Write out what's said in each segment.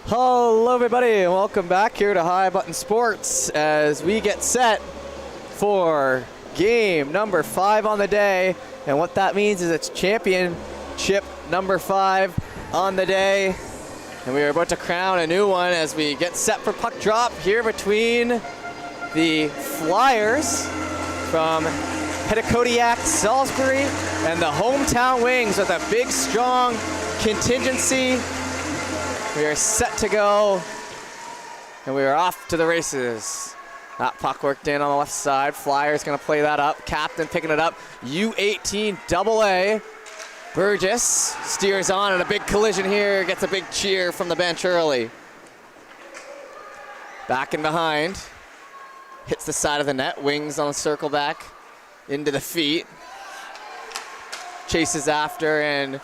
Hello everybody and welcome back here to High Button Sports as we get set for game number 5 on the day. And what that means is it's championship number 5 on the day. And we are about to crown a new one as we get set for puck drop here between the Flyers from Petitcodiac, Salisbury, and the hometown Wings with a big, strong contingency. We are set to go, and we are off to the races. That puck worked in on the left side. Flyers gonna play that up. Captain picking it up. U18AA. Burgess steers on, and a big collision here. Gets a big cheer from the bench early. Back and behind. Hits the side of the net. Wings on the circle back. Into the feet. Chases after and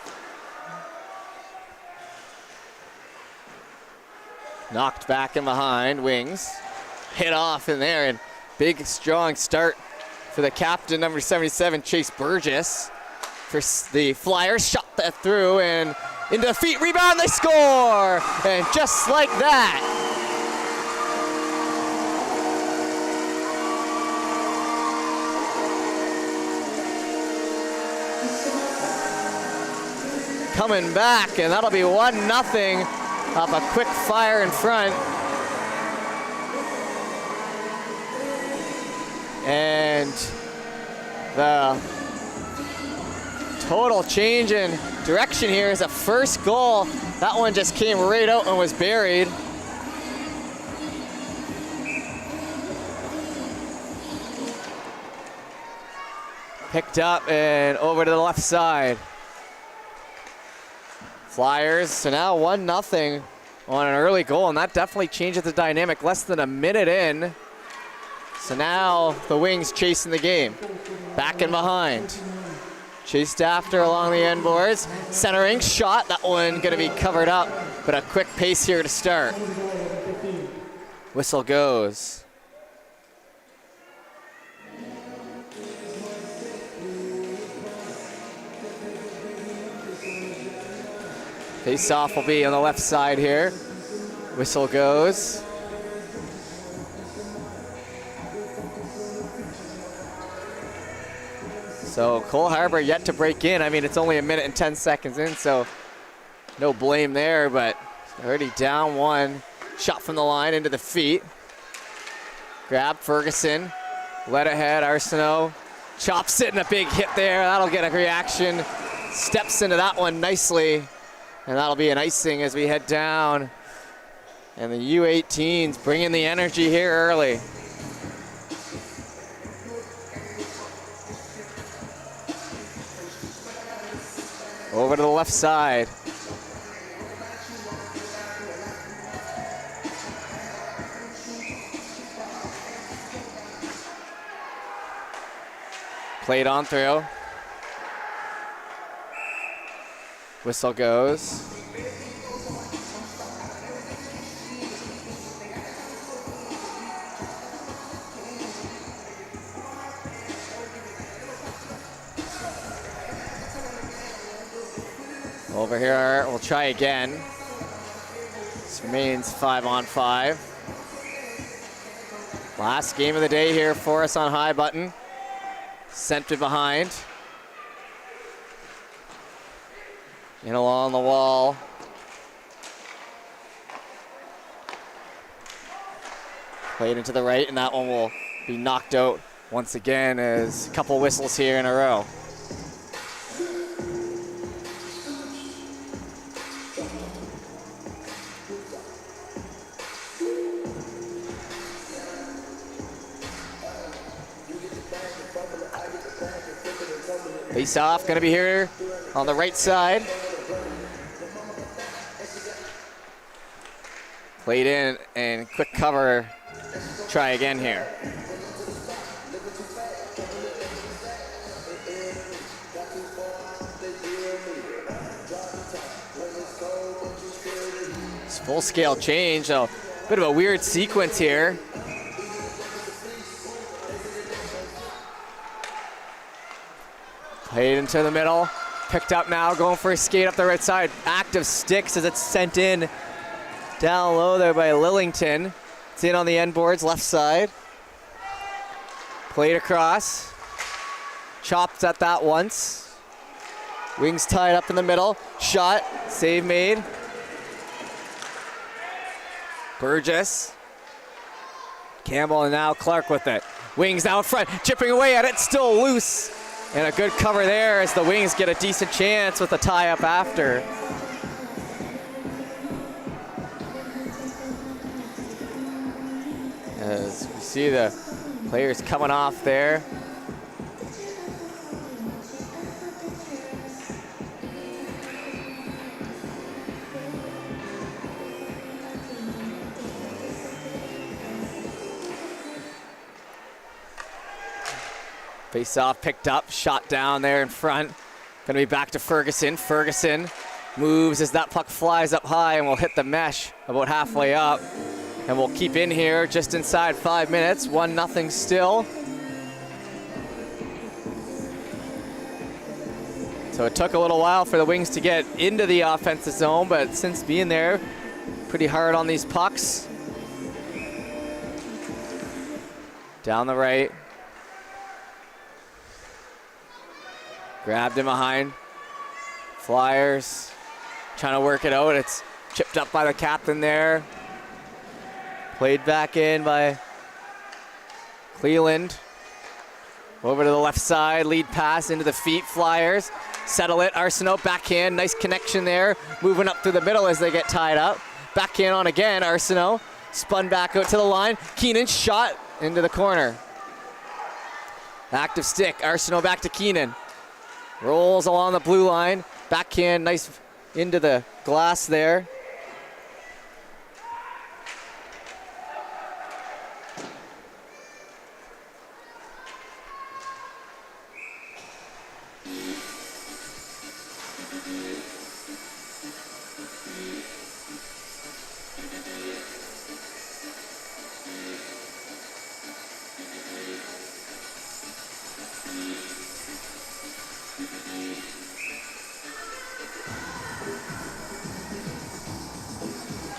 knocked back and behind. Wings hit off in there, and big, strong start for the captain, number 77, Chase Burgess. For the Flyers, shot that through and into the feet, rebound, they score! And just like that, coming back, and that'll be 1-0 off a quick fire in front. And the total change in direction here is a first goal. That one just came right out and was buried. Picked up and over to the left side. Flyers, so now 1-0 on an early goal, and that definitely changes the dynamic. Less than a minute in. So now the Wings chasing the game. Back and behind. Chased after along the end boards. Centering shot, that one gonna be covered up, but a quick pace here to start. Whistle goes. Face-off will be on the left side here. Whistle goes. So Cole Harbour yet to break in. I mean, it's only 1 minute and 10 seconds in, so no blame there, but already down one. Shot from the line into the feet. Grab Ferguson, led ahead, Arsenault. Chops it, and a big hit there. That'll get a reaction. Steps into that one nicely, and that'll be an icing as we head down. And the U18s bringing the energy here early. Over to the left side. Played on through. Whistle goes. Over here, we'll try again. This remains 5-on-5. Last game of the day here for us on High Button. Sent it behind. In along the wall. Played into the right, and that one will be knocked out once again as a couple whistles here in a row. Face off, gonna be here on the right side. Played in and quick cover. Try again here. It's full scale change, so a bit of a weird sequence here. Played into the middle, picked up now, going for a skate up the right side. Active sticks as it's sent in down low there by Lillington. It's in on the end boards, left side. Played across, chopped at that once. Wings tied up in the middle, shot, save made. Burgess. Campbell and now Clark with it. Wings out front, chipping away at it, still loose. And a good cover there as the Wings get a decent chance with a tie-up after. As we see the players coming off there. Face off, picked up, shot down there in front. Gonna be back to Ferguson. Ferguson moves as that puck flies up high and will hit the mesh about halfway up. And we'll keep in here just inside 5 minutes. 1-0 still. So it took a little while for the Wings to get into the offensive zone, but since being there, pretty hard on these pucks. Down the right. Grabbed him behind. Flyers trying to work it out. It's chipped up by the captain there. Played back in by Cleland. Over to the left side, lead pass into the feet, Flyers. Settle it, Arsenault, backhand, nice connection there. Moving up through the middle as they get tied up. Backhand on again, Arsenault. Spun back out to the line. Keenan shot into the corner. Active stick, Arsenault back to Keenan. Rolls along the blue line. Backhand, nice into the glass there.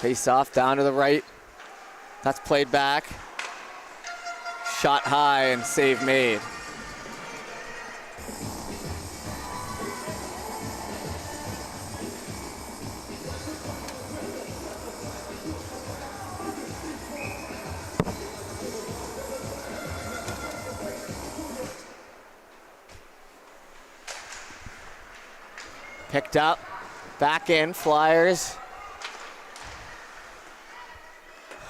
Face off down to the right. That's played back. Shot high and save made. Picked up, back in, Flyers.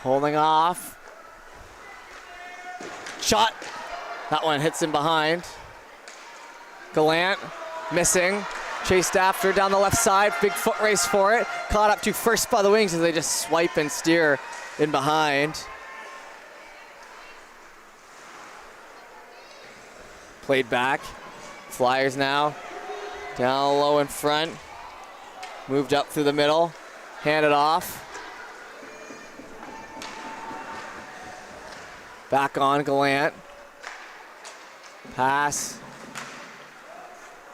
Holding off. Shot. That one hits him behind. Gallant missing. Chased after down the left side. Big foot race for it. Caught up to first by the Wings as they just swipe and steer in behind. Played back. Flyers now. Down low in front. Moved up through the middle. Handed off. Back on Gallant. Pass.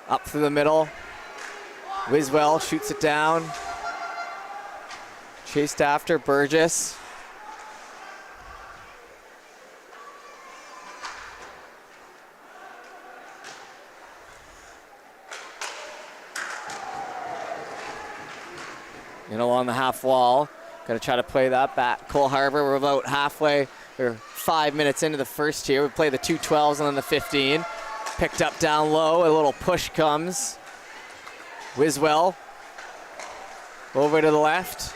Up through the middle. Wiswell shoots it down. Chased after Burgess. In along the half wall. Gonna try to play that back. Cole Harbour, we're about halfway. We're 5 minutes into the first here. We play the 2-12s and then the 15. Picked up down low, a little push comes. Wiswell over to the left.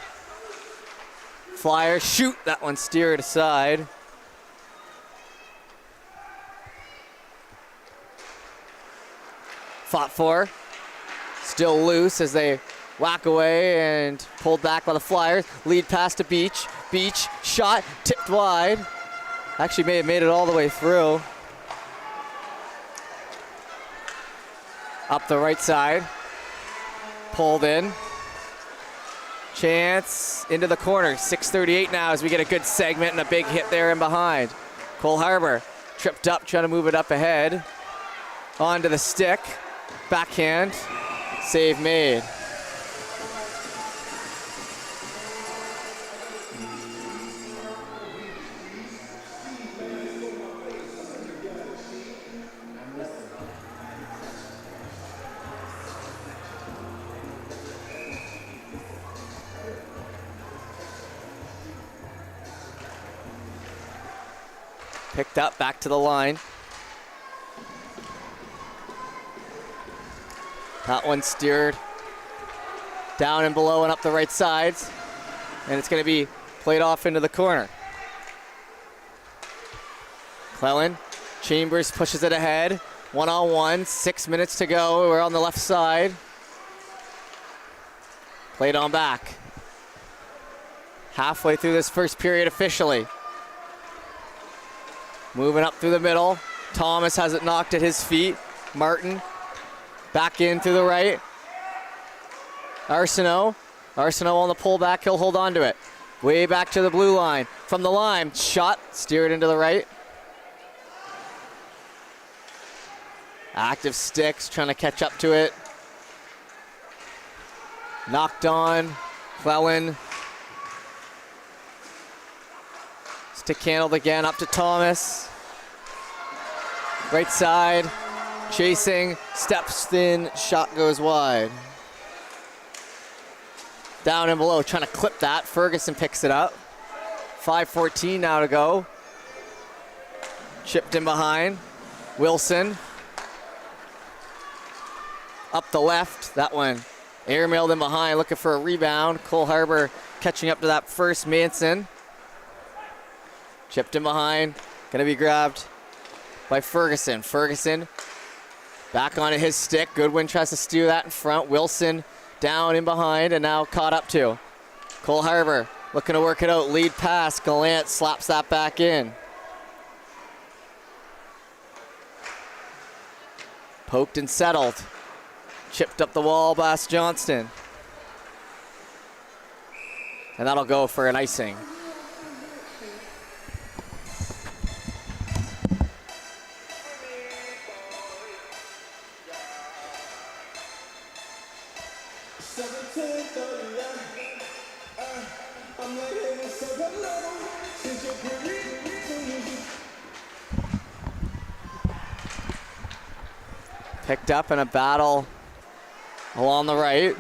Flyers shoot, that one steered aside. Fought for, still loose as they whack away and pulled back by the Flyers. Lead pass to Beach. Beach shot, tipped wide. Actually may have made it all the way through. Up the right side. Pulled in. Chance into the corner. 6:38 now as we get a good segment and a big hit there in behind. Cole Harbour tripped up, trying to move it up ahead. Onto the stick. Backhand. Save made. Picked up, back to the line. That one steered down and below and up the right sides. And it's going to be played off into the corner. Clellan, Chambers pushes it ahead. 1-on-1, 6 minutes to go. We're on the left side. Played on back. Halfway through this first period officially. Moving up through the middle. Thomas has it knocked at his feet. Martin back in through the right. Arsenault on the pullback. He'll hold on to it. Way back to the blue line. From the line, shot, steered into the right. Active Sticks trying to catch up to it. Knocked on. Clellan. Stick handled again, up to Thomas. Right side, chasing, steps in, shot goes wide. Down and below, trying to clip that. Ferguson picks it up. 5:14 now to go. Chipped in behind. Wilson. Up the left, that one airmailed in behind, looking for a rebound. Cole Harbour catching up to that first. Manson. Chipped in behind, gonna be grabbed by Ferguson. Ferguson back onto his stick. Goodwin tries to steer that in front. Wilson down in behind and now caught up to. Cole Harbour looking to work it out. Lead pass, Gallant slaps that back in. Poked and settled. Chipped up the wall, Bass Johnston. And that'll go for an icing. Picked up in a battle along the right.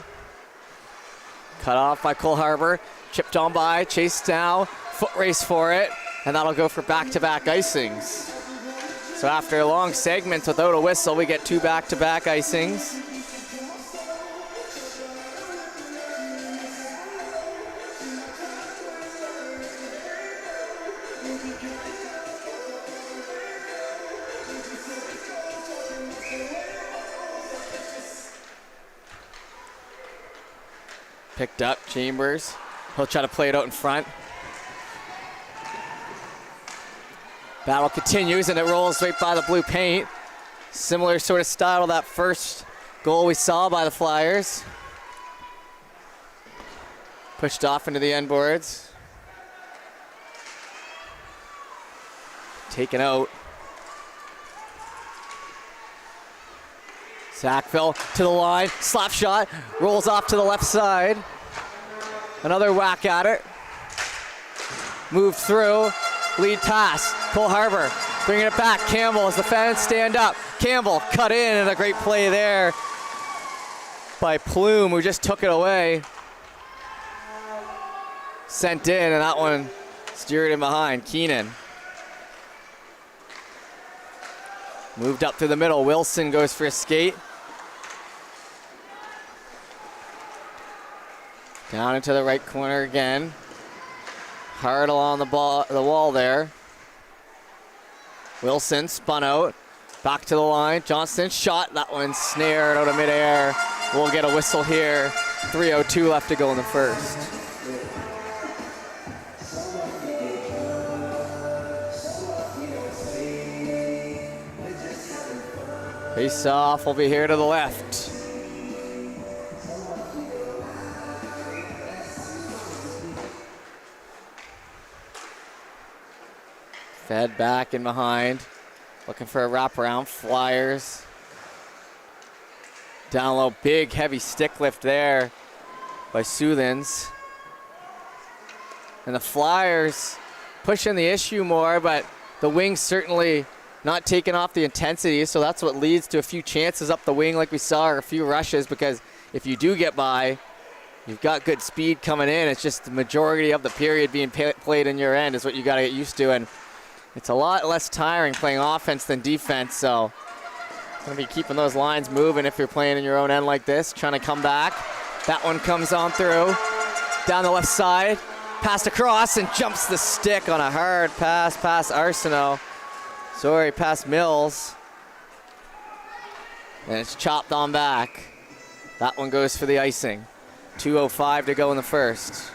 Cut off by Cole Harbour. Chipped on by, chased now, foot race for it, and that'll go for back-to-back icings. So after a long segment without a whistle, we get 2 back-to-back icings. Picked up, Chambers. He'll try to play it out in front. Battle continues and it rolls right by the blue paint. Similar sort of style to that first goal we saw by the Flyers. Pushed off into the end boards. Taken out. Sackville to the line, slap shot, rolls off to the left side. Another whack at it. Moved through, lead pass, Cole Harbour bringing it back. Campbell as the fans stand up. Campbell cut in and a great play there by Plume, who just took it away. Sent in and that one steered in behind. Keenan. Moved up through the middle. Wilson goes for a skate. Down into the right corner again. Hard along the wall there. Wilson spun out. Back to the line. Johnston shot. That one snared out of midair. We'll get a whistle here. 3:02 left to go in the first. Face off will be here to the left. Fed back in behind. Looking for a wraparound. Flyers. Down low. Big heavy stick lift there by Soothens. And the Flyers pushing the issue more, but the wings certainly not taking off the intensity, so that's what leads to a few chances up the wing like we saw, or a few rushes, because if you do get by, you've got good speed coming in. It's just the majority of the period being played in your end is what you got to get used to, and It's a lot less tiring playing offense than defense, so gonna be keeping those lines moving if you're playing in your own end like this, trying to come back. That one comes on through, down the left side, passed across and jumps the stick on a hard pass past Arsenault. Sorry, past Mills. And it's chopped on back. That one goes for the icing. 2:05 to go in the first.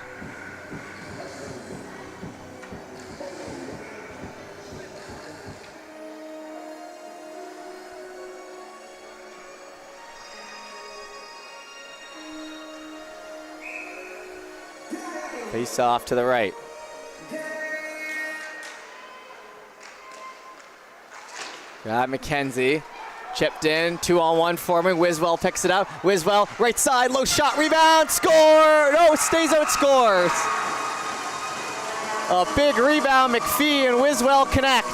Face off to the right. Got McKenzie. Chipped in, 2-on-1 forming. Wiswell picks it up. Wiswell, right side, low shot, rebound, score! No, stays out, scores. A big rebound, McPhee and Wiswell connect.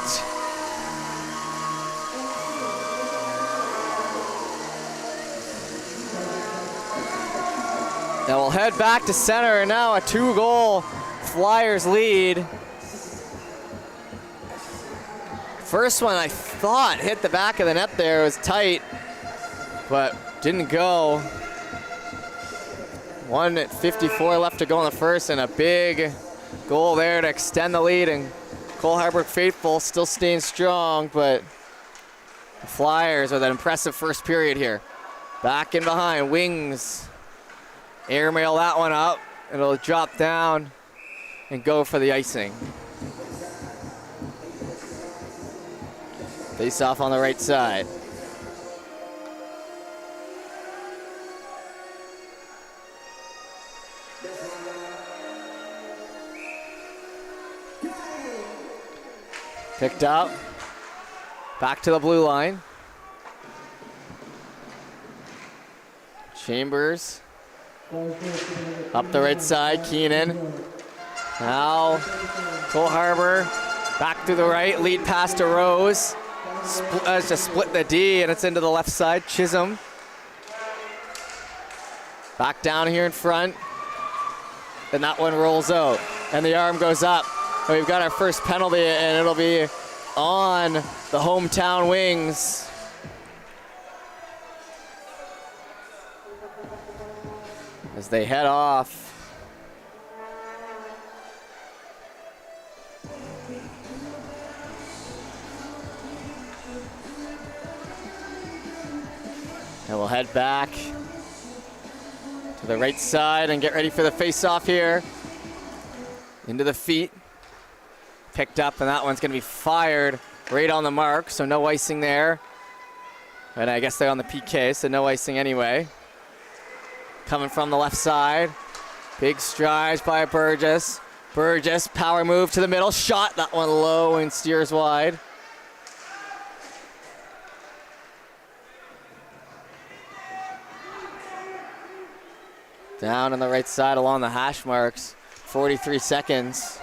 Now we'll head back to center, and now a 2-goal Flyers lead. First one I thought hit the back of the net there. It was tight, but didn't go. 1:54 left to go in the first, and a big goal there to extend the lead. And Cole Harbour faithful still staying strong, but the Flyers with an impressive first period here. Back in behind, Wings. Airmail that one up. It'll drop down and go for the icing. Face off on the right side. Picked up. Back to the blue line. Chambers. Up the right side, Keenan. Now, Cole Harbour. Back to the right, lead pass to Rose. Just split the D, and it's into the left side. Chisholm. Back down here in front. And that one rolls out. And the arm goes up. And we've got our first penalty, and it'll be on the hometown Wings. As they head off. And we'll head back to the right side and get ready for the face-off here. Into the feet. Picked up, and that one's going to be fired right on the mark, so no icing there. And I guess they're on the PK, so no icing anyway. Coming from the left side. Big strides by Burgess. Burgess, power move to the middle. Shot, that one low and steers wide. Down on the right side along the hash marks. 43 seconds.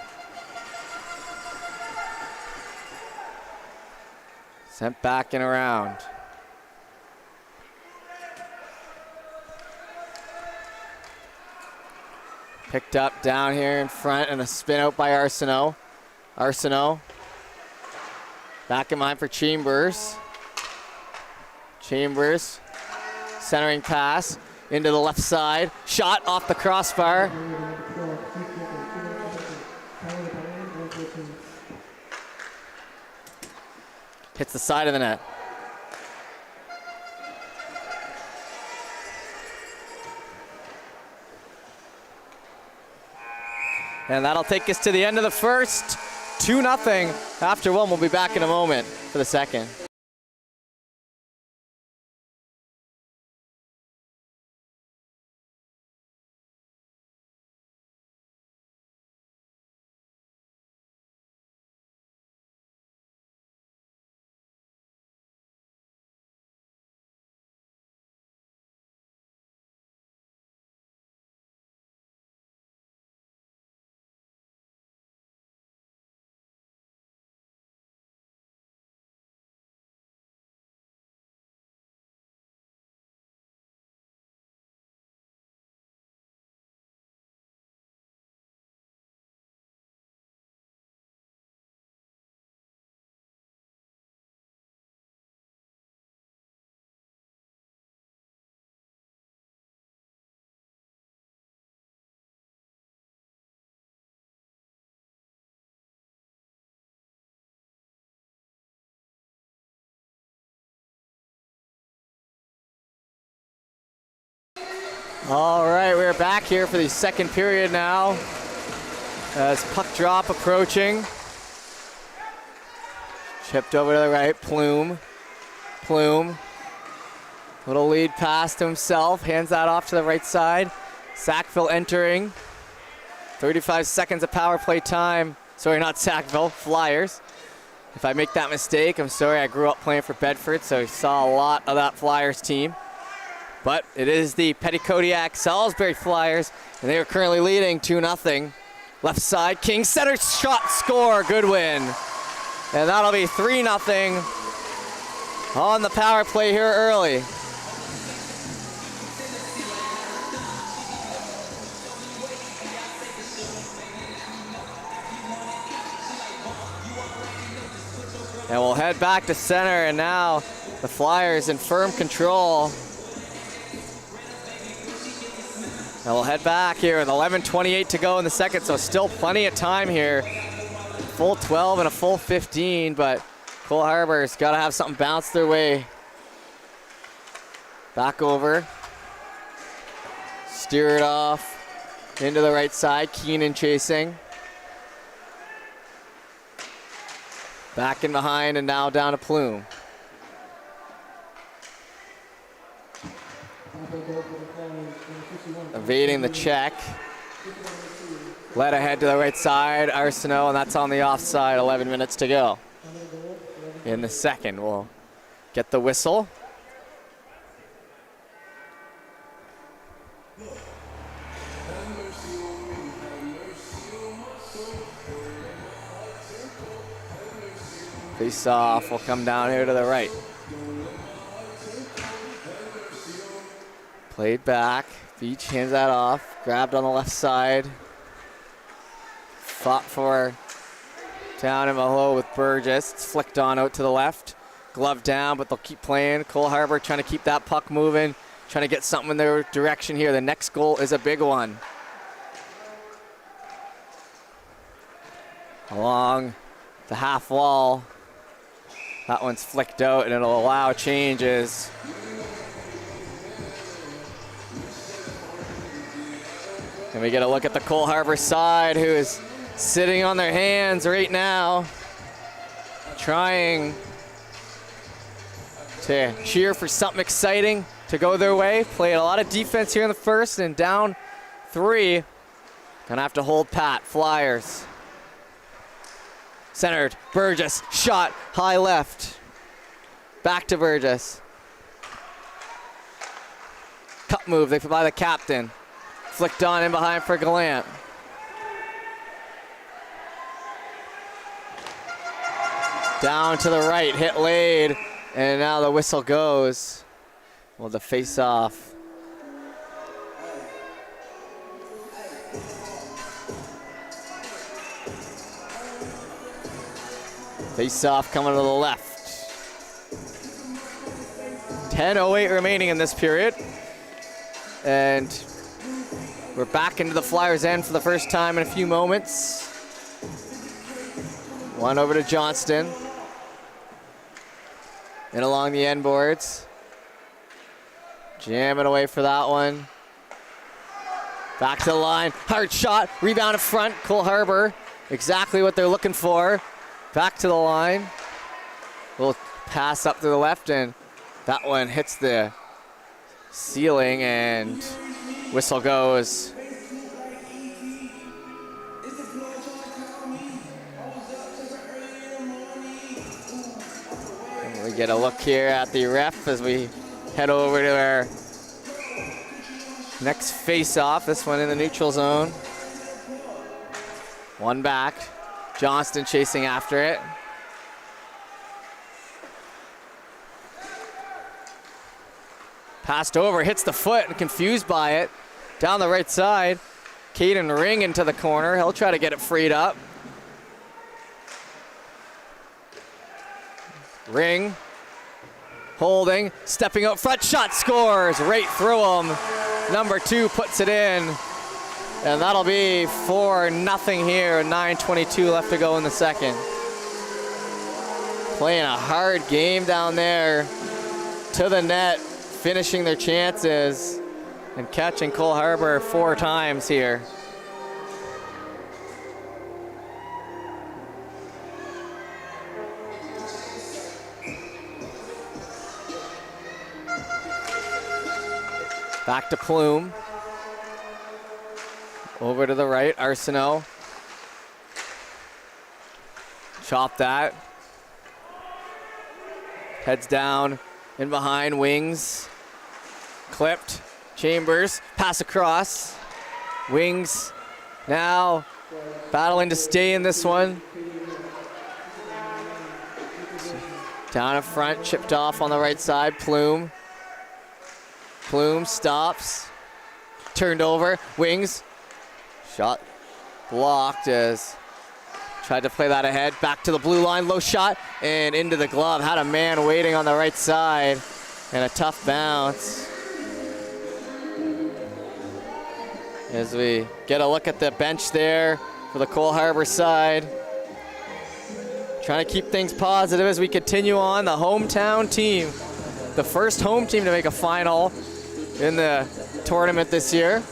Sent back and around. Picked up down here in front and a spin out by Arsenault. Arsenault. Back in behind for Chambers. Chambers. Centering pass into the left side. Shot off the crossbar. Hits the side of the net. And that'll take us to the end of the first. 2-0 after one. We'll be back in a moment for the second. All right, we're back here for the second period now. As puck drop approaching. Chipped over to the right, Plume. Little lead pass to himself, hands that off to the right side. Sackville entering. 35 seconds of power play time. Sorry, not Sackville, Flyers. If I make that mistake, I'm sorry, I grew up playing for Bedford, so I saw a lot of that Flyers team. But it is the Petitcodiac Salisbury Flyers, and they are currently leading 2-0. Left side, King center shot, score, good win. And that'll be 3-0 on the power play here early. And we'll head back to center, and now the Flyers in firm control. And we'll head back here with 11:28 to go in the second, so still plenty of time here. Full 12 and a full 15, but Cole Harbour's got to have something bounce their way. Back over. Steer it off into the right side. Keenan chasing. Back in behind and now down to Plume. Evading the check. Led ahead to the right side, Arsenault, and that's on the offside, 11 minutes to go. In the second, we'll get the whistle. Face off will come down here to the right. Played back, Beach hands that off, grabbed on the left side. Fought for down in below with Burgess. It's flicked on out to the left. Glove down, but they'll keep playing. Cole Harbour trying to keep that puck moving, trying to get something in their direction here. The next goal is a big one. Along the half wall. That one's flicked out, and it'll allow changes. And we get a look at the Cole Harbour side, who is sitting on their hands right now, trying to cheer for something exciting to go their way. Played a lot of defense here in the first, and down 3. Gonna have to hold pat. Flyers. Centered, Burgess, shot, high left. Back to Burgess. Cut move, they by the captain. Flicked on in behind for Gallant. Down to the right, hit laid, and now the whistle goes. Well, the face off. Face off coming to the left. 10:08 remaining in this period. And we're back into the Flyers' end for the first time in a few moments. One over to Johnston. And along the end boards. Jamming away for that one. Back to the line. Hard shot. Rebound in front. Cole Harbour. Exactly what they're looking for. Back to the line. Little pass up to the left, and that one hits the ceiling, and whistle goes. And we get a look here at the ref as we head over to our next face-off. This one in the neutral zone. One back. Johnston chasing after it. Passed over, hits the foot, and confused by it. Down the right side. Caden Ring into the corner. He'll try to get it freed up. Ring. Holding, stepping out front, shot, scores right through him. Number 2 puts it in. And that'll be 4-0 here, 9:22 left to go in the second. Playing a hard game down there to the net, finishing their chances. and catching Cole Harbour 4 times here. Back to Plume. Over to the right, Arsenault. Chop that. Heads down, in behind, Wings. Clipped, Chambers, pass across. Wings now battling to stay in this one. Down in front, chipped off on the right side, Plume. Plume stops, turned over, Wings. Shot blocked as tried to play that ahead. Back to the blue line, low shot, and into the glove. Had a man waiting on the right side, and a tough bounce. As we get a look at the bench there for the Cole Harbour side. Trying to keep things positive as we continue on. The hometown team, the first home team to make a final in the tournament this year.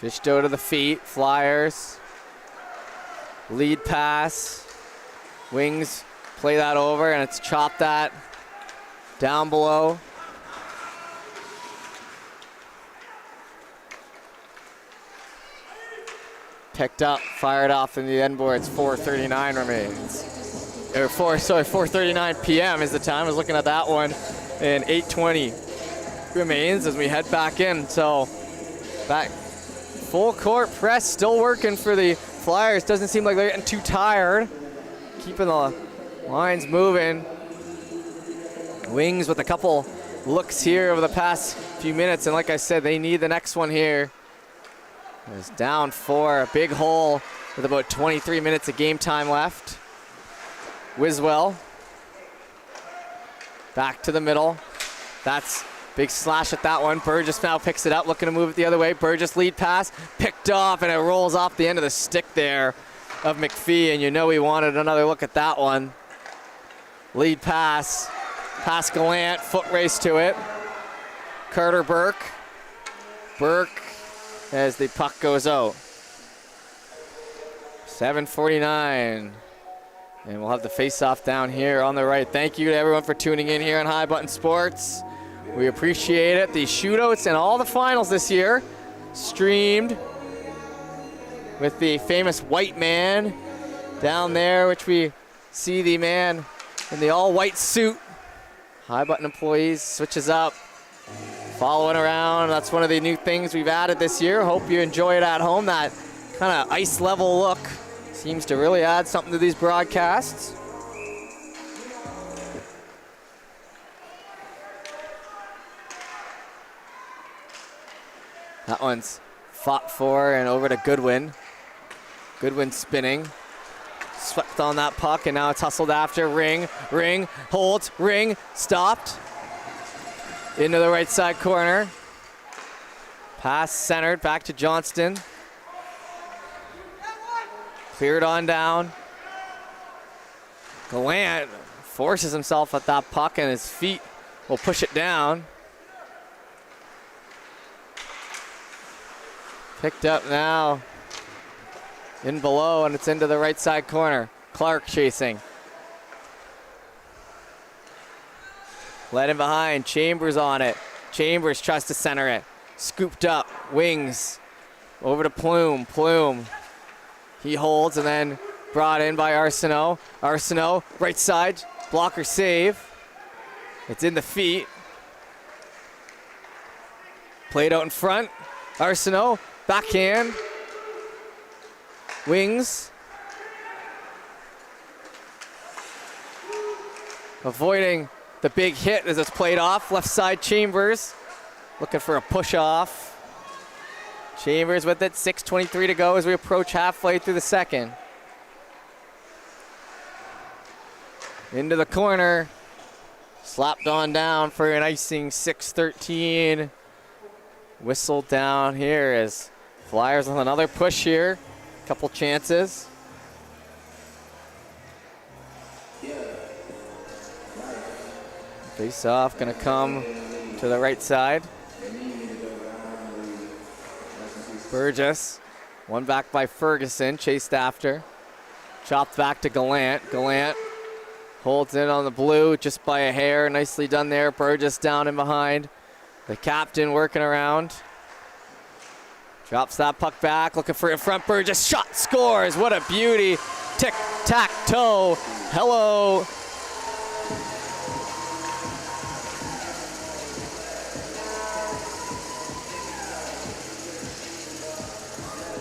Fischto to the feet, Flyers. Lead pass. Wings play that over, and it's chopped that down below. Picked up, fired off in the end boards, 4:39 remains. 4:39 p.m. is the time. I was looking at that one, and 8:20 remains as we head back in. So that full court press still working for the Flyers. Doesn't seem like they're getting too tired. Keeping the lines moving. Wings with a couple looks here over the past few minutes, and like I said, they need the next one here. It's down 4, a big hole with about 23 minutes of game time left. Wiswell, back to the middle. That's big slash at that one. Burgess now picks it up, looking to move it the other way. Burgess lead pass, picked off, and it rolls off the end of the stick there of McPhee, and you know he wanted another look at that one. Lead pass, past Gallant, foot race to it. Carter Burke. Burke as the puck goes out. 7:49. And we'll have the face-off down here on the right. Thank you to everyone for tuning in here on High Button Sports. We appreciate it. The shootouts and all the finals this year streamed with the famous white man down there, which we see the man in the all-white suit. High Button employees switches up, following around. That's one of the new things we've added this year. Hope you enjoy it at home. That kind of ice level look seems to really add something to these broadcasts. That one's fought for and over to Goodwin. Goodwin spinning. Swept on that puck, and now it's hustled after. Ring, holds, stopped. Into the right side corner. Pass centered, back to Johnston. Cleared on down. Gallant forces himself at that puck, and his feet will push it down. Picked up now. In below, and it's into the right side corner. Clark chasing. Led in behind, Chambers on it. Chambers tries to center it. Scooped up, Wings. Over to Plume. Plume. He holds and then brought in by Arsenault. Arsenault, right side, blocker save. It's in the feet. Played out in front. Arsenault, backhand. Wings. Avoiding the big hit as it's played off. Left side, Chambers. Looking for a push off. Chambers with it, 6:23 to go as we approach halfway through the second. Into the corner. Slapped on down for an icing, 6:13. Whistled down here as Flyers with another push here. Couple chances. Face off, gonna come to the right side. Burgess, one back by Ferguson, chased after. Chopped back to Gallant. Gallant holds in on the blue just by a hair. Nicely done there. Burgess down in behind. The captain working around. Drops that puck back, looking for in front. Burgess shot, scores. What a beauty. Tic-tac-toe. Hello.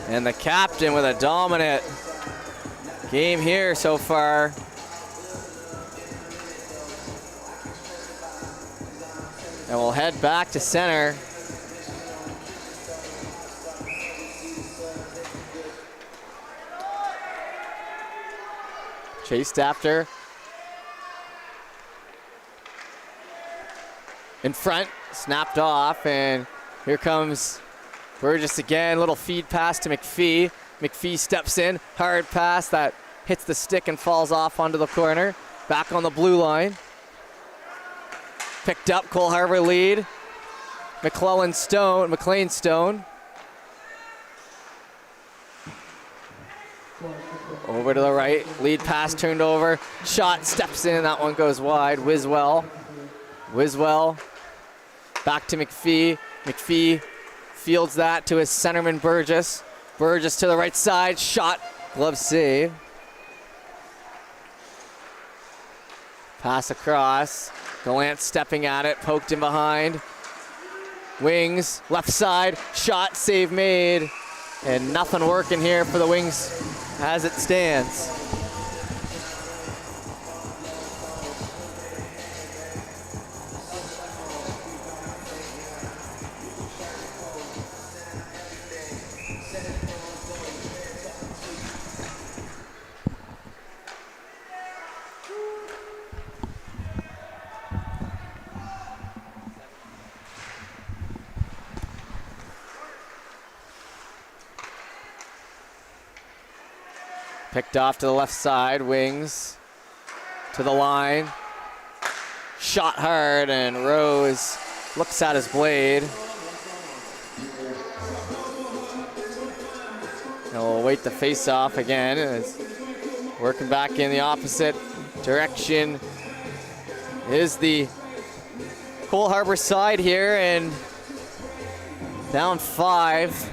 And the captain with a dominant game here so far. And we'll head back to center. Chased after. In front, snapped off, and here comes Burgess again. Little feed pass to McPhee. McPhee steps in, hard pass that hits the stick and falls off onto the corner. Back on the blue line. Picked up, Cole Harbour lead. McClellan Stone, McLean Stone. Over to the right, lead pass turned over. Shot, steps in, that one goes wide. Wiswell. Wiswell, back to McPhee. McPhee fields that to his centerman Burgess. Burgess to the right side, shot, glove save. Pass across, Gallant stepping at it, poked in behind. Wings, left side, shot, save made. And nothing working here for the Wings as it stands. Picked off to the left side, Wings to the line. Shot hard, and Rose looks at his blade. And we'll wait the face-off again. It's working back in the opposite direction is the Cole Harbour side here, and down 5.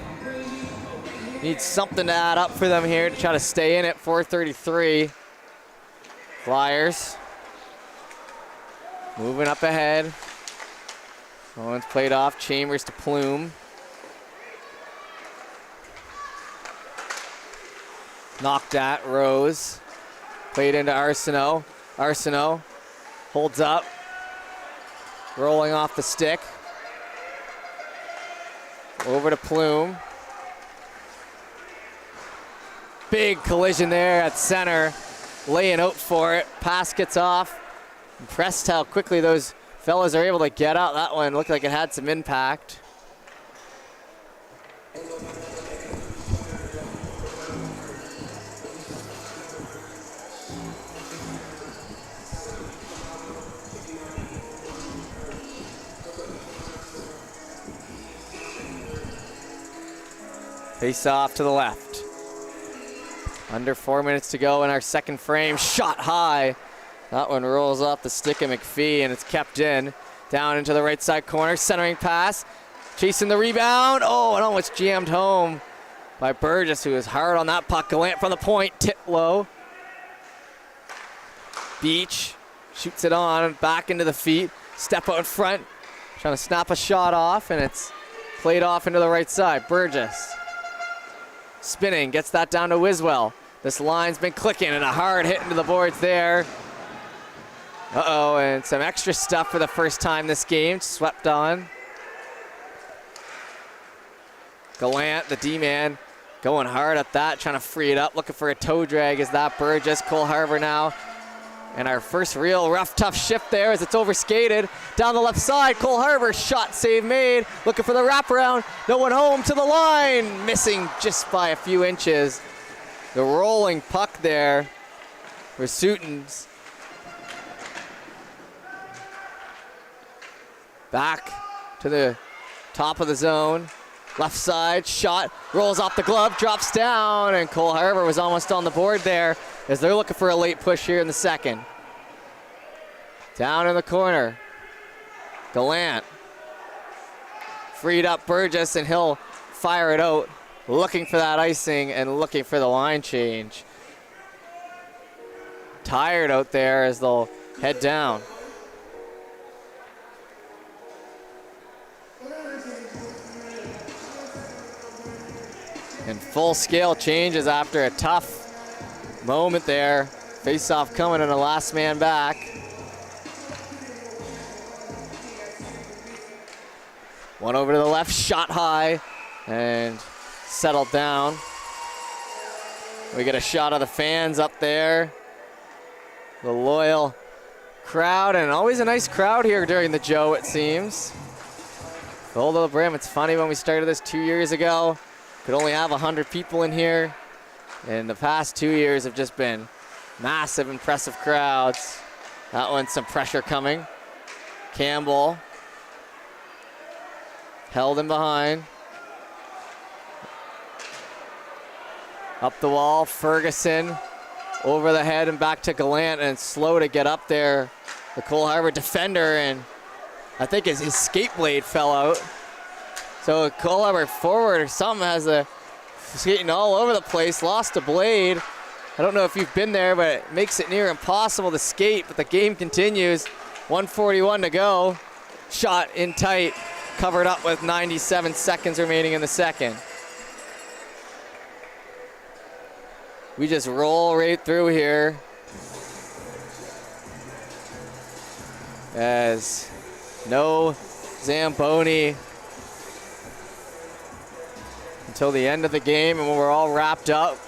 Needs something to add up for them here to try to stay in at 4:33. Flyers moving up ahead. Owen's played off. Chambers to Plume. Knocked at Rose. Played into Arsenault. Arsenault holds up. Rolling off the stick. Over to Plume. Big collision there at center, laying out for it. Pass gets off. Impressed how quickly those fellas are able to get out. That one looked like it had some impact. Face off to the left. Under 4 minutes to go in our second frame. Shot high. That one rolls off the stick of McPhee, and it's kept in. Down into the right side corner. Centering pass. Chasing the rebound. Oh, and almost jammed home by Burgess, who is hard on that puck. Gallant from the point. Tip low. Beach shoots it on. Back into the feet. Step out in front. Trying to snap a shot off, and it's played off into the right side. Burgess spinning. Gets that down to Wiswell. This line's been clicking, and a hard hit into the boards there. Uh-oh, and some extra stuff for the first time this game. Swept on. Gallant, the D-man, going hard at that, trying to free it up. Looking for a toe drag. Is that Burgess? Cole Harbour now. And our first real rough, tough shift there as it's overskated. Down the left side, Cole Harbour, shot, save made. Looking for the wraparound. No one home to the line. Missing just by a few inches. The rolling puck there for Sutons. Back to the top of the zone. Left side, shot, rolls off the glove, drops down, and Cole Harbour was almost on the board there as they're looking for a late push here in the second. Down in the corner, Gallant. Freed up Burgess, and he'll fire it out, looking for that icing and looking for the line change. Tired out there as they'll head down. And full scale changes after a tough moment there. Face-off coming and a last man back. One over to the left, shot high and settled down. We get a shot of the fans up there. The loyal crowd, and always a nice crowd here during the Joe, it seems. Full to the brim. It's funny, when we started this 2 years ago, could only have 100 people in here. And the past 2 years have just been massive, impressive crowds. That one's some pressure coming. Campbell held him behind. Up the wall, Ferguson over the head and back to Gallant, and slow to get up there. The Cole Harbour defender, and I think his skate blade fell out. So Cole Harbour forward or something has a skating all over the place, lost a blade. I don't know if you've been there, but it makes it near impossible to skate, but the game continues. 1:41 to go. Shot in tight, covered up with 97 seconds remaining in the second. We just roll right through here as no Zamboni until the end of the game, and when we're all wrapped up.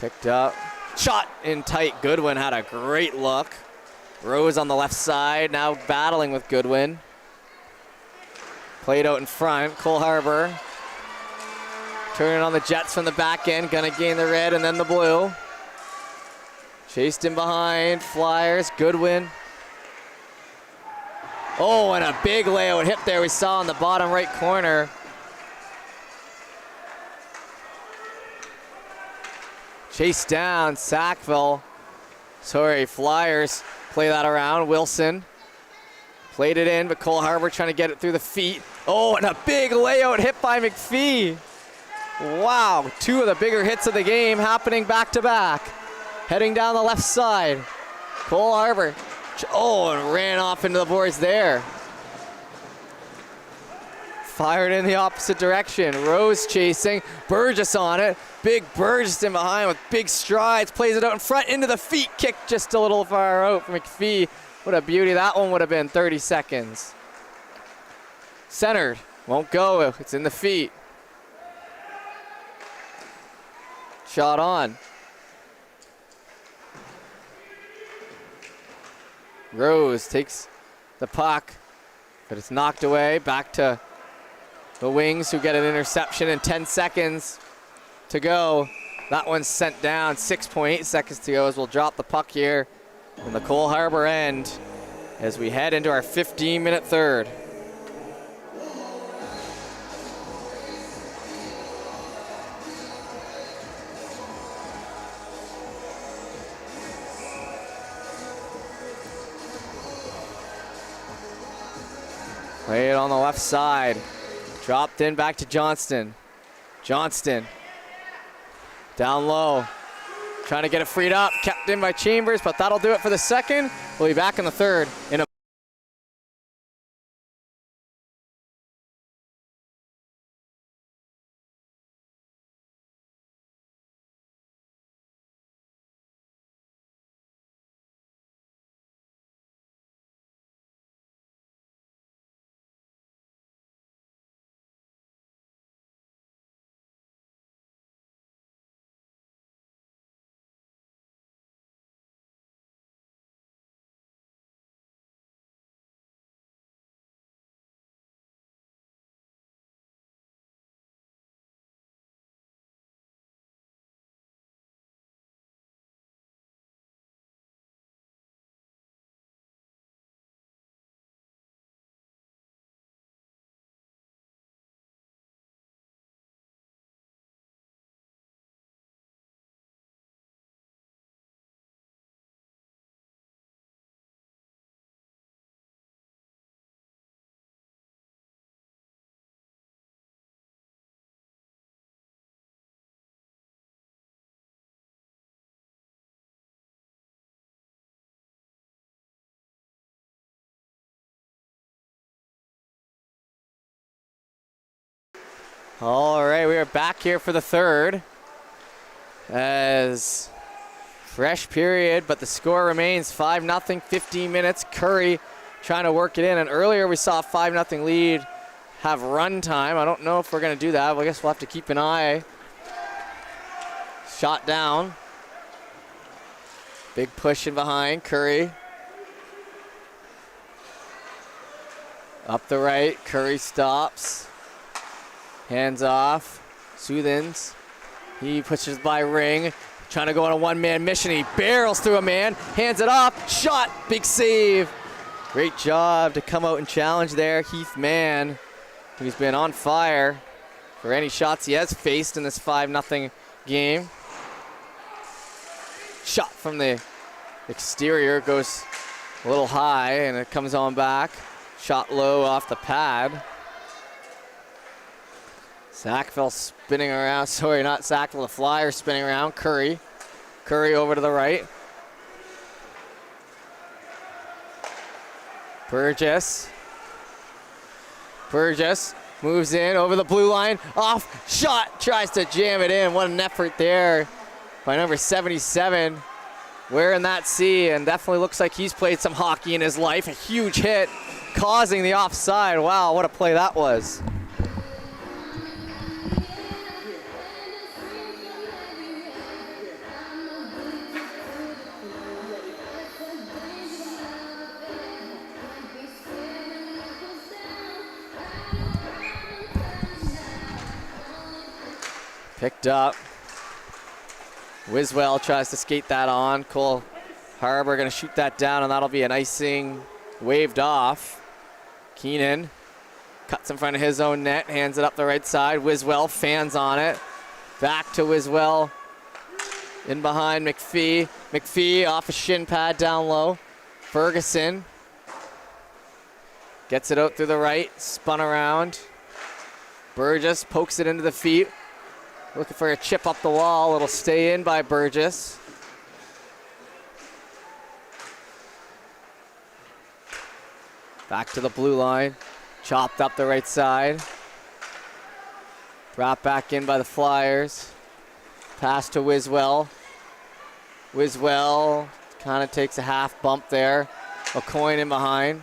Picked up, shot in tight. Goodwin had a great look. Rose on the left side, now battling with Goodwin. Played out in front, Cole Harbour. Turning on the Jets from the back end, gonna gain the red and then the blue. Chased in behind, Flyers, Goodwin. Oh, and a big layout hit there we saw in the bottom right corner. Chased down, Sackville. Sorry, Flyers play that around. Wilson played it in, but Cole Harbour trying to get it through the feet. Oh, and a big layout hit by McPhee. Wow, two of the bigger hits of the game happening back to back. Heading down the left side. Cole Harbour, oh, and ran off into the boards there. Fired in the opposite direction. Rose chasing, Burgess on it. Big Burgess in behind with big strides, plays it out in front into the feet, kick just a little far out for McPhee. What a beauty that one would have been, 30 seconds. Centered, won't go, it's in the feet. Shot on. Rose takes the puck, but it's knocked away. Back to the Wings, who get an interception in 10 seconds to go. That one's sent down, 6.8 seconds to go as we'll drop the puck here in the Cole Harbour end as we head into our 15-minute third. Play it on the left side. Dropped in back to Johnston. Johnston down low. Trying to get it freed up. Kept in by Chambers, but that'll do it for the second. We'll be back in the third in a All right, we are back here for the third. As fresh period, but the score remains 5-0, 15 minutes. Curry trying to work it in. And earlier we saw a 5-0 lead have run time. I don't know if we're going to do that. Well, I guess we'll have to keep an eye. Shot down. Big push in behind. Curry. Up the right. Curry stops. Hands off. Soothens. He pushes by Ring. Trying to go on a one-man mission. He barrels through a man. Hands it off. Shot. Big save. Great job to come out and challenge there. Heath Mann, who's been on fire for any shots he has faced in this 5-0 game. Shot from the exterior goes a little high and it comes on back. Shot low off the pad. Sackville spinning around. Sorry, not Sackville. The Flyers spinning around. Curry. Curry over to the right. Burgess. Burgess moves in over the blue line. Off. Shot. Tries to jam it in. What an effort there by number 77. Wearing that C, and definitely looks like he's played some hockey in his life. A huge hit causing the offside. Wow, what a play that was. Picked up. Wiswell tries to skate that on. Cole Harbour going to shoot that down, and that'll be an icing waved off. Keenan cuts in front of his own net, hands it up the right side. Wiswell fans on it. Back to Wiswell. In behind McPhee. McPhee off a shin pad down low. Ferguson gets it out through the right, spun around. Burgess pokes it into the feet. Looking for a chip up the wall. It'll stay in by Burgess. Back to the blue line. Chopped up the right side. Brought back in by the Flyers. Pass to Wiswell. Wiswell kind of takes a half bump there. O'Coin in behind.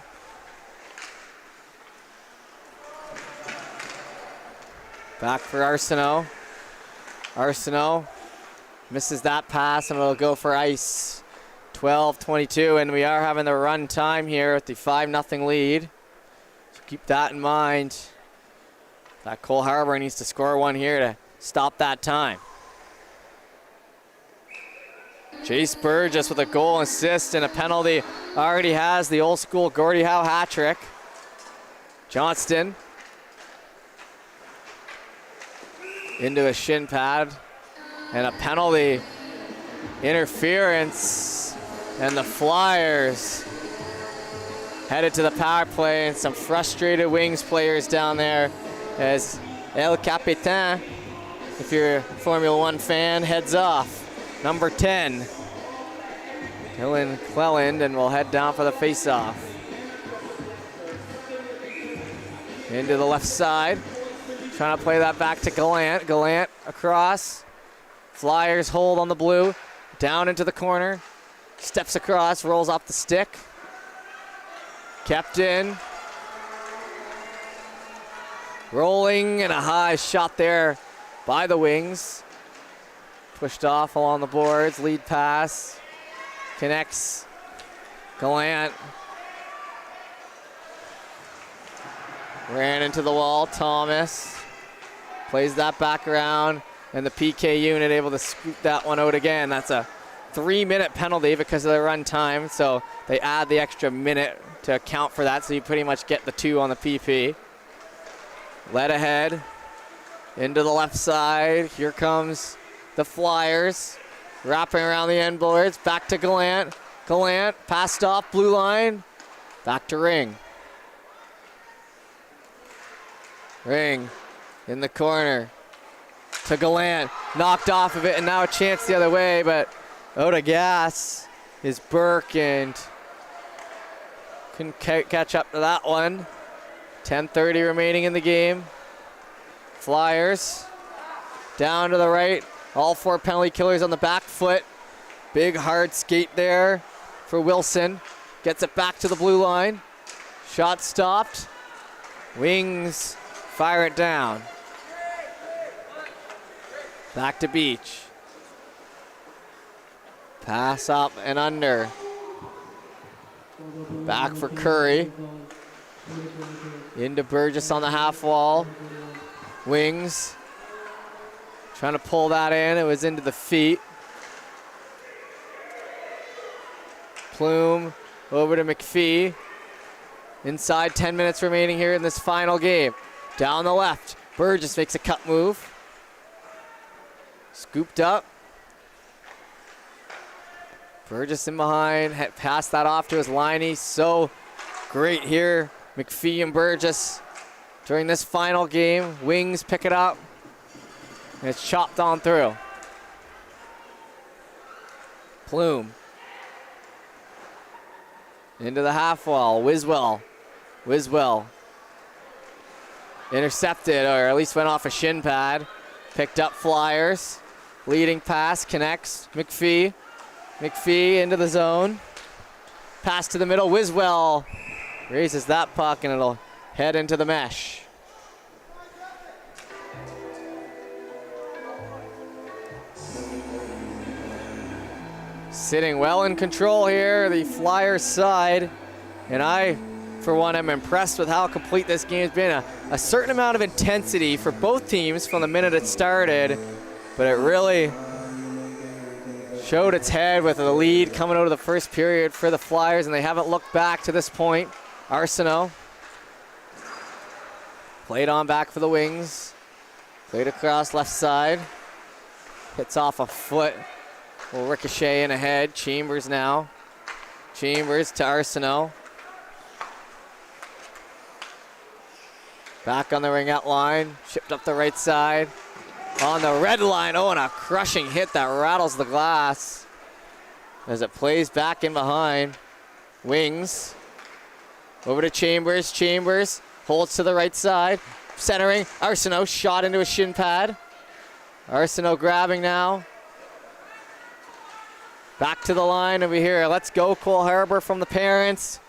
Back for Arsenault. Arsenault misses that pass, and it'll go for ice. 12-22, and we are having the run time here at the 5-0 lead. So keep that in mind. That Cole Harbour needs to score one here to stop that time. Chase Burgess with a goal, assist, and a penalty. Already has the old school Gordie Howe hat trick. Johnston into a shin pad, and a penalty. Interference, and the Flyers headed to the power play, and some frustrated Wings players down there as El Capitan, if you're a Formula One fan, heads off. Number 10, Dylan Cleland, and we'll head down for the face-off. Into the left side. Trying to play that back to Gallant. Gallant across. Flyers hold on the blue. Down into the corner. Steps across, rolls off the stick. Kept in. Rolling, and a high shot there by the Wings. Pushed off along the boards. Lead pass. Connects. Gallant. Ran into the wall. Thomas plays that back around, and the PK unit able to scoop that one out again. That's a 3-minute penalty because of the run time, so they add the extra minute to account for that, so you pretty much get the 2 on the PP. Led ahead into the left side. Here comes the Flyers, wrapping around the end boards. Back to Gallant. Gallant passed off blue line. Back to Ring. Ring in the corner to Gallant. Knocked off of it, and now a chance the other way, but out of gas is Burke, and couldn't catch up to that one. 10:30 remaining in the game. Flyers down to the right. All 4 penalty killers on the back foot. Big hard skate there for Wilson. Gets it back to the blue line. Shot stopped. Wings fire it down. Back to Beach. Pass up and under. Back for Curry. Into Burgess on the half wall. Wings. Trying to pull that in. It was into the feet. Plume over to McPhee. Inside 10 minutes remaining here in this final game. Down the left. Burgess makes a cut move. Scooped up. Burgess in behind, passed that off to his liney. So great here, McPhee and Burgess during this final game. Wings pick it up, and it's chopped on through. Plume. Into the half wall, Wiswell. Intercepted, or at least went off a shin pad. Picked up Flyers. Leading pass, connects, McPhee. McPhee into the zone. Pass to the middle. Wiswell raises that puck and it'll head into the mesh. Sitting well in control here, the Flyers side. And I, for one, am impressed with how complete this game's been. A certain amount of intensity for both teams from the minute it started, but it really showed its head with the lead coming out of the first period for the Flyers, and they haven't looked back to this point. Arsenault played on back for the Wings. Played across left side. Hits off a foot. Will ricochet in ahead. Chambers now. Chambers to Arsenault. Back on the ringette line. Shipped up the right side. On the red line, oh, and a crushing hit that rattles the glass as it plays back in behind. Wings over to Chambers. Chambers holds to the right side. Centering, Arsenault shot into a shin pad. Arsenault grabbing now. Back to the line over here. Let's go, Cole Harbour from the parents.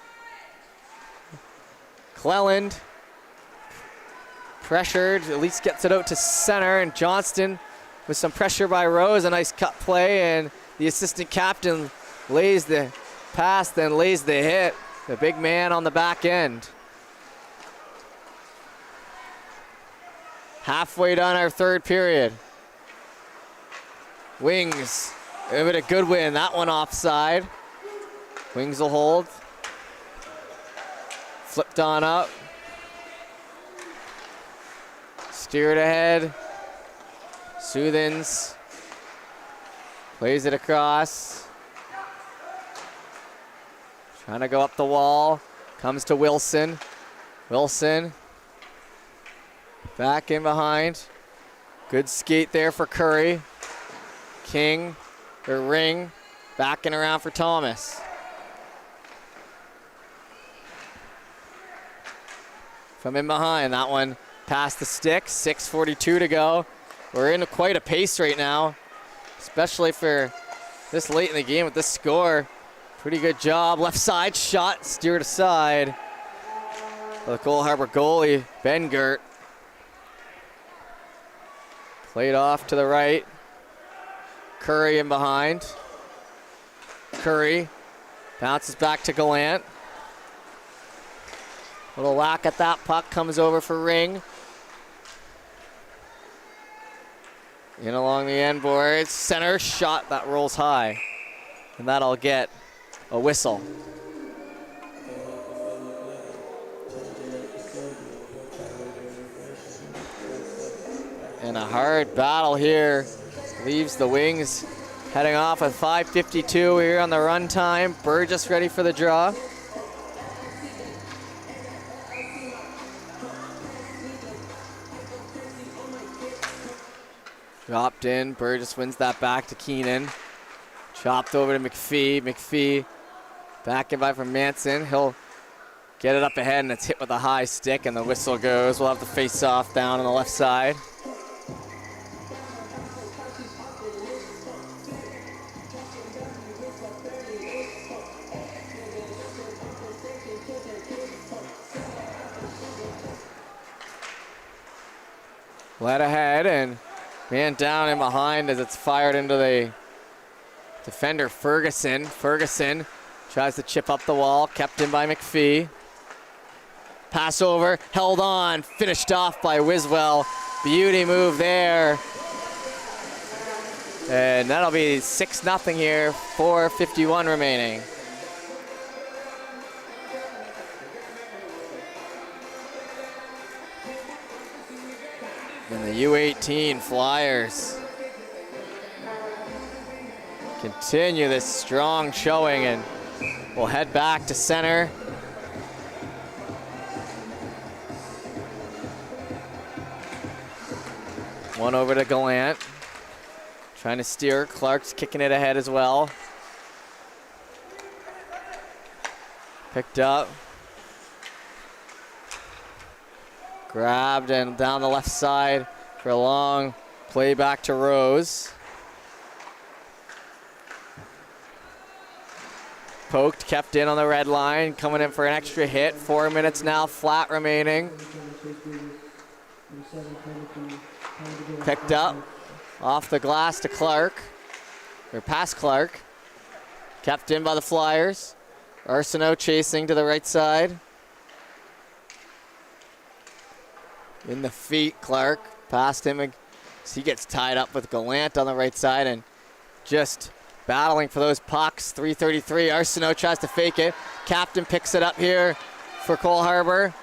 Cleland. Pressured, at least gets it out to center, and Johnston with some pressure by Rose, a nice cut play, and the assistant captain lays the pass, then lays the hit. The big man on the back end. Halfway done our third period. Wings, give it a good win, that one offside. Wings will hold. Flipped on up. Steered ahead. Soothens. Plays it across. Trying to go up the wall. Comes to Wilson. Wilson. Back in behind. Good skate there for Curry. King. Or Ring. Backing around for Thomas. From in behind. That one past the stick, 6:42 to go. We're in quite a pace right now, especially for this late in the game with this score. Pretty good job. Left side shot, steered aside. The Cole Harbour goalie, Ben Gert. Played off to the right. Curry in behind. Curry bounces back to Gallant. Little whack at that puck, comes over for Ring. In along the end boards, center shot that rolls high, and that'll get a whistle. And a hard battle here leaves the Wings heading off with 5:52 here on the run time. Burgess ready for the draw. Dropped in, Burgess wins that back to Keenan. Chopped over to McPhee. McPhee back in by from Manson. He'll get it up ahead, and it's hit with a high stick, and the whistle goes. We'll have the face-off down on the left side. Led ahead, and man down and behind as it's fired into the defender, Ferguson. Ferguson tries to chip up the wall, kept in by McPhee. Pass over, held on, finished off by Wiswell. Beauty move there. And that'll be 6-0 here, 4:51 remaining. And the U18 Flyers continue this strong showing, and we'll head back to center. One over to Gallant. Trying to steer. Clark's kicking it ahead as well. Picked up. Grabbed and down the left side for a long play back to Rose. Poked, kept in on the red line, coming in for an extra hit. 4 minutes now, flat remaining. Picked up, off the glass to Clark, or past Clark. Kept in by the Flyers. Arsenault chasing to the right side. In the feet, Clark past him. He gets tied up with Gallant on the right side and just battling for those pucks. 3:33. Arsenault tries to fake it. Captain picks it up here for Cole Harbour.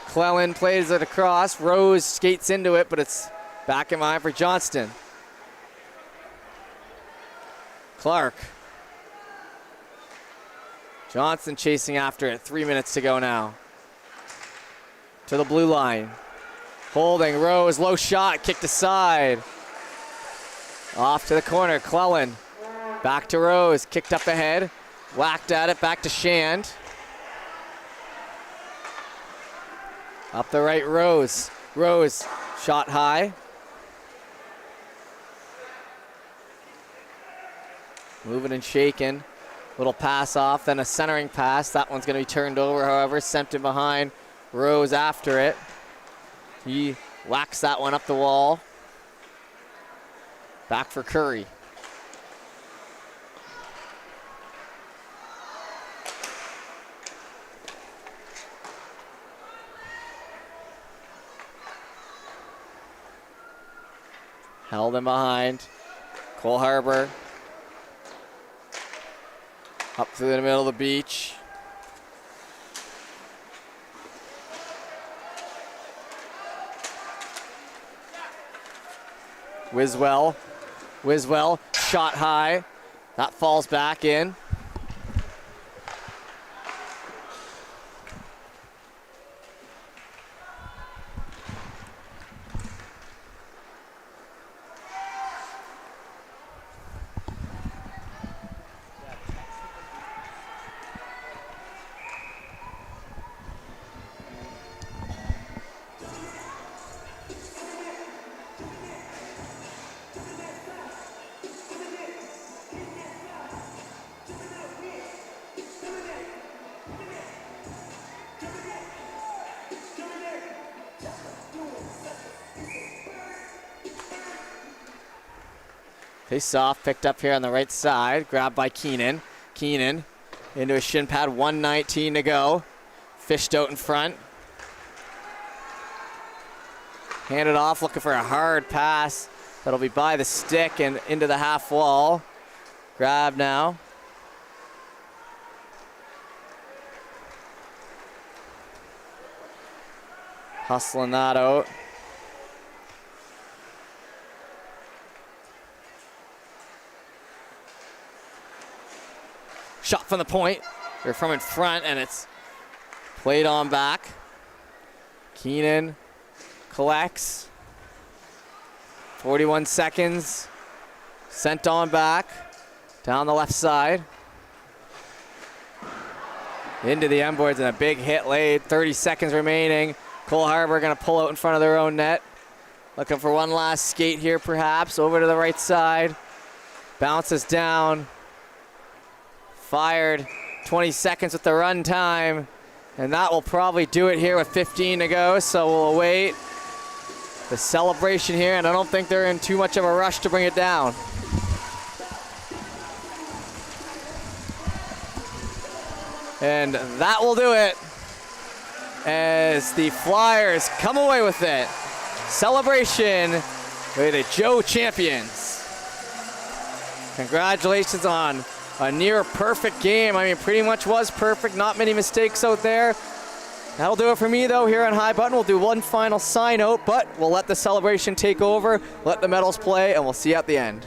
Clellan plays it across. Rose skates into it, but it's back in line for Johnston. Clark. Johnston chasing after it. 3 minutes to go now. To the blue line. Holding, Rose, low shot, kicked aside. Off to the corner, Clellan. Back to Rose, kicked up ahead. Whacked at it, back to Shand. Up the right, Rose. Rose, shot high. Moving and shaking. Little pass off, then a centering pass. That one's gonna be turned over, however, sent in behind. Rose after it. He whacks that one up the wall. Back for Curry. Held in behind. Cole Harbour. Up through the middle of the beach. Wiswell, shot high. That falls back in. Face-off picked up here on the right side. Grabbed by Keenan. Keenan into a shin pad. 1:19 to go. Fished out in front. Handed off, looking for a hard pass. That'll be by the stick and into the half wall. Grab now. Hustling that out. Shot from the point, or from in front, and it's played on back. Keenan collects. 41 seconds. Sent on back. Down the left side. into the end boards and a big hit laid. 30 seconds remaining. Cole Harbour going to pull out in front of their own net. Looking for one last skate here perhaps. Over to the right side. Bounces down. Fired. 20 seconds with the run time. And that will probably do it here with 15 to go. So we'll await the celebration here. And I don't think they're in too much of a rush to bring it down. And that will do it as the Flyers come away with it. Celebration with the Joe champions. Congratulations on a near perfect game. I mean, pretty much was perfect. Not many mistakes out there. That'll do it for me, though, here on High Button. We'll do one final sign out, but we'll let the celebration take over, let the medals play, and we'll see you at the end.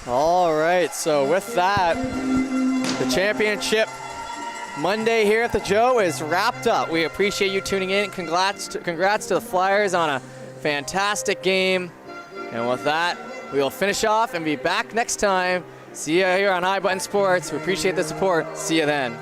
All right, so with that, the championship Monday here at the Joe is wrapped up. We appreciate you tuning in. Congrats to the Flyers on a fantastic game. And with that, we will finish off and be back next time. See you here on High Button Sports. We appreciate the support. See you then.